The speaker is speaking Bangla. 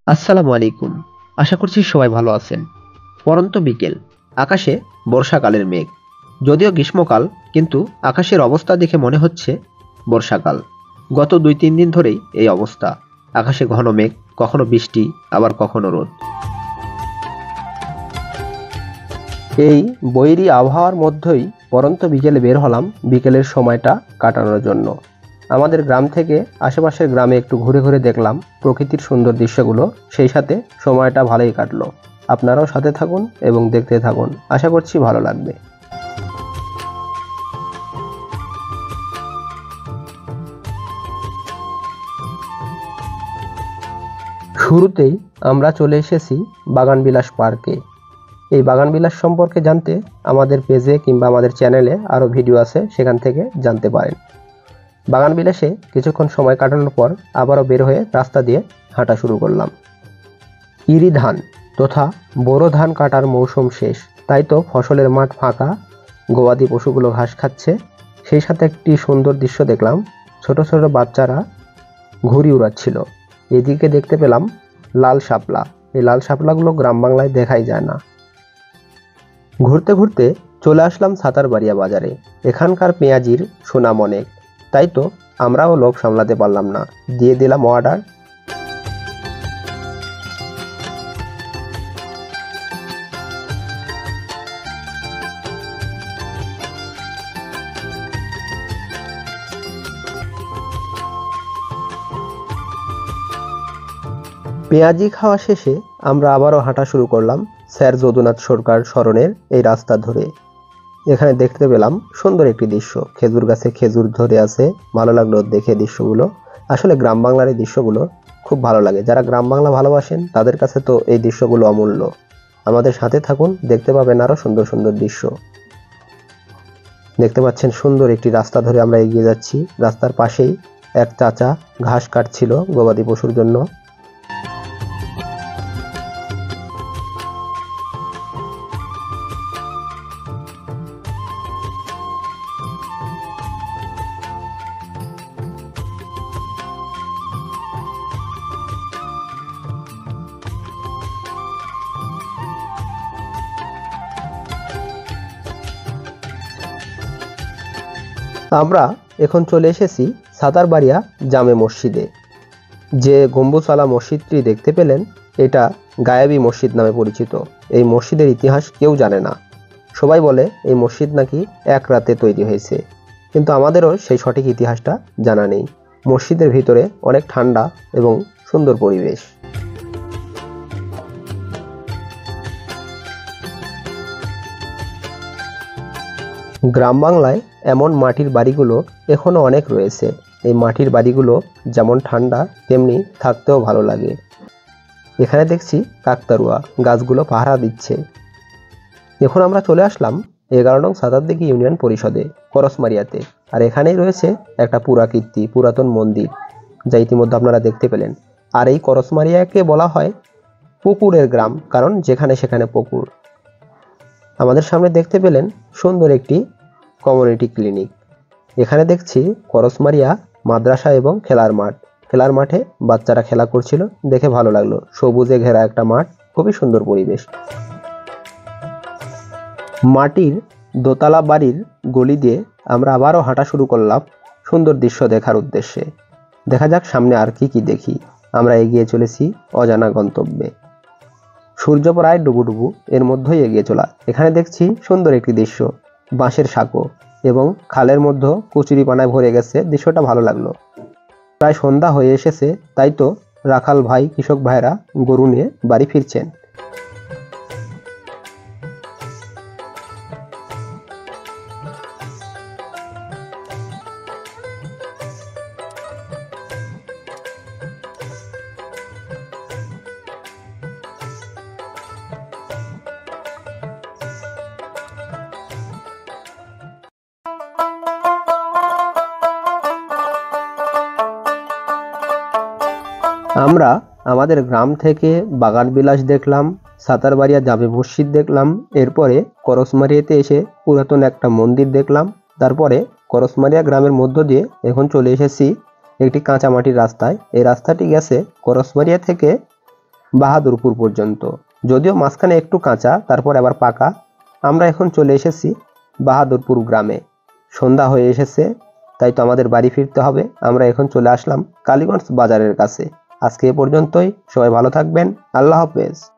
আসসালামু আলাইকুম। আশা করছি সবাই ভালো আছেন। পড়ন্ত বিকেল, আকাশে বর্ষাকালের মেঘ। যদিও গ্রীষ্মকাল, কিন্তু আকাশের অবস্থা দেখে মনে হচ্ছে বর্ষাকাল। গত ২-৩ দিন ধরেই এই অবস্থা। আকাশে ঘন মেঘ, কখনো বৃষ্টি, আবার কখনো রোদ। এই বৈরী আবহাওয়ার মধ্যেই পড়ন্ত বিকেলে বের হলাম বিকেলের সময়টা কাটানোর জন্য। আমাদের গ্রাম থেকে আশেপাশের গ্রামে একটু ঘুরে ঘুরে দেখলাম প্রকৃতির সুন্দর দৃশ্যগুলো, সেই সাথে সময়টা ভালোই কাটলো। আপনারাও সাথে থাকুন এবং দেখতে থাকুন, আশা করছি ভালো লাগবে। শুরুতেই আমরা চলে এসেছি বাগানবিলাস পার্কে। এই বাগানবিলাস সম্পর্কে জানতে আমাদের পেজে কিংবা আমাদের চ্যানেলে আরও ভিডিও আছে, সেখান থেকে জানতে পারেন। বাগানবিলাসে কিছুক্ষণ সময় কাটানোর পর আবারও বের হয়ে রাস্তা দিয়ে হাঁটা শুরু করলাম। ইরি ধান তথা বোরো ধান কাটার মৌসুম শেষ, তাই তো ফসলের মাঠ ফাঁকা, গবাদি পশুগুলো ঘাস খাচ্ছে। সেই সাথে একটি সুন্দর দৃশ্য দেখলাম, ছোট ছোট বাচ্চারা ঘুড়ি উড়াচ্ছিল। এদিকে দেখতে পেলাম লাল শাপলা। এই লাল শাপলাগুলো গ্রাম বাংলায় দেখাই যায় না। ঘুরতে ঘুরতে চলে আসলাম ছাতারবাড়িয়া বাজারে। এখানকার পেঁয়াজির সুনাম অনেক, তাই তো আমরাও লোভ সামলাতে পারলাম না, দিয়ে দিলাম অর্ডার। পেঁয়াজি খাওয়া শেষে আমরা আবারও হাঁটা শুরু করলাম স্যার যদুনাথ সরকার সরণের এই রাস্তা ধরে। এখানে দেখতে পেলাম সুন্দর একটি দৃশ্য, খেজুর গাছে খেজুর ধরে আছে। ভালো লাগলো দেখে দৃশ্যগুলো। আসলে গ্রাম বাংলার এই দৃশ্যগুলো খুব ভালো লাগে। যারা গ্রাম বাংলা ভালোবাসেন তাদের কাছে তো এই দৃশ্যগুলো অমূল্য। আমাদের সাথে থাকুন, দেখতে পাবেন আরো সুন্দর সুন্দর দৃশ্য। দেখতে পাচ্ছেন সুন্দর একটি রাস্তা ধরে আমরা এগিয়ে যাচ্ছি। রাস্তার পাশেই এক চাচা ঘাস কাটছিল গবাদি পশুর জন্য। আমরা এখন চলে এসেছি ছাতারবাড়িয়া জামে মসজিদে। যে গম্বুজওয়ালা মসজিদটি দেখতে পেলেন, এটা গায়েবী মসজিদ নামে পরিচিত। এই মসজিদের ইতিহাস কেউ জানে না। সবাই বলে এই মসজিদ নাকি এক রাতে তৈরি হয়েছে, কিন্তু আমাদেরও সেই সঠিক ইতিহাসটা জানা নেই। মসজিদের ভিতরে অনেক ঠান্ডা এবং সুন্দর পরিবেশ। গ্রাম বাংলায় এমন মাটির বাড়িগুলো এখনো অনেক রয়েছে। এই মাটির বাড়িগুলো যেমন ঠান্ডা, তেমনি থাকতেও ভালো লাগে। এখানে দেখছি কাকতাড়ুয়া গাছগুলো পাহারা দিচ্ছে। এখন আমরা চলে আসলাম 11 নং সাতারদিঘি ইউনিয়ন পরিষদে, করসমারিয়াতে। আর এখানেই রয়েছে একটা পুরাকীর্তি, পুরাতন মন্দির, যা ইতিমধ্যে আপনারা দেখতে পেলেন। আর এই করসমারিয়াকে বলা হয় পুকুরের গ্রাম, কারণ যেখানে সেখানে পুকুর। আমাদের সামনে দেখতে পেলেন সুন্দর একটি কমিউনিটি ক্লিনিক। এখানে দেখছি করসমারিয়া মাদ্রাসা এবং খেলার মাঠ। খেলার মাঠে বাচ্চারা খেলা করছিল, দেখে ভালো লাগলো। সবুজে ঘেরা একটা মাঠ, খুবই সুন্দর পরিবেশ। মাটির দোতলা বাড়ির গলি দিয়ে আমরা আবারও হাঁটা শুরু করলাম সুন্দর দৃশ্য দেখার উদ্দেশ্যে। দেখা যাক সামনে আর কি কি দেখি। আমরা এগিয়ে চলেছি অজানা গন্তব্যে। সূর্য প্রায় ডুবুডুবু, এর মধ্যেই এগিয়ে চলা। এখানে দেখছি সুন্দর একটি দৃশ্য, বাঁশের সাঁকো এবং খালের মধ্যে কচুরিপানায় ভরে গেছে। দৃশ্যটা ভালো লাগলো। প্রায় সন্ধ্যা হয়ে এসেছে, তাই তো রাখাল ভাই, কৃষক ভাইরা গরু নিয়ে বাড়ি ফিরছেন। আমরা আমাদের গ্রাম থেকে বাগানবিলাস দেখলাম, ছাতারবাড়িয়া জামে মসজিদ দেখলাম, এরপরে করসমারিয়াতে এসে পুরাতন একটা মন্দির দেখলাম। তারপরে করসমারিয়া গ্রামের মধ্য দিয়ে এখন চলে এসেছি একটি কাঁচামাটির রাস্তায়। এই রাস্তাটি গেছে করসমারিয়া থেকে বাহাদুরপুর পর্যন্ত। যদিও মাঝখানে একটু কাঁচা, তারপর আবার পাকা। আমরা এখন চলে এসেছি বাহাদুরপুর গ্রামে। সন্ধ্যা হয়ে এসেছে, তাই তো আমাদের বাড়ি ফিরতে হবে। আমরা এখন চলে আসলাম কালীগঞ্জ বাজারের কাছে। আজকে এ পর্যন্তই। সবাই ভালো থাকবেন। আল্লাহ হাফেজ।